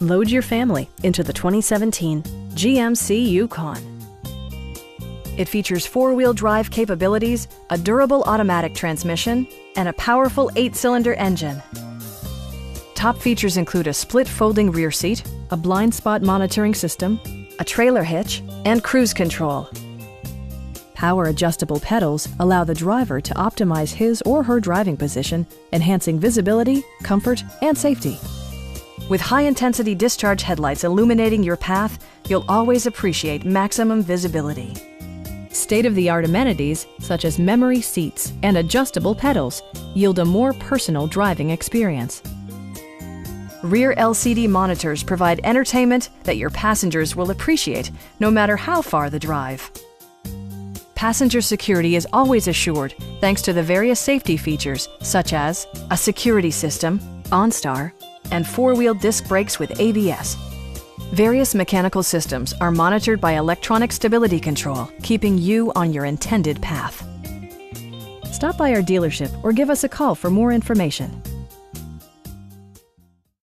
Load your family into the 2017 GMC Yukon. It features four-wheel drive capabilities, a durable automatic transmission, and a powerful 8-cylinder engine. Top features include a split folding rear seat, a blind spot monitoring system, a trailer hitch, and cruise control. Power adjustable pedals allow the driver to optimize his or her driving position, enhancing visibility, comfort, and safety. With high-intensity discharge headlights illuminating your path, you'll always appreciate maximum visibility. State-of-the-art amenities, such as memory seats and adjustable pedals, yield a more personal driving experience. Rear LCD monitors provide entertainment that your passengers will appreciate, no matter how far the drive. Passenger security is always assured thanks to the various safety features, such as a security system, OnStar, and four-wheel disc brakes with ABS. Various mechanical systems are monitored by electronic stability control, keeping you on your intended path. Stop by our dealership or give us a call for more information.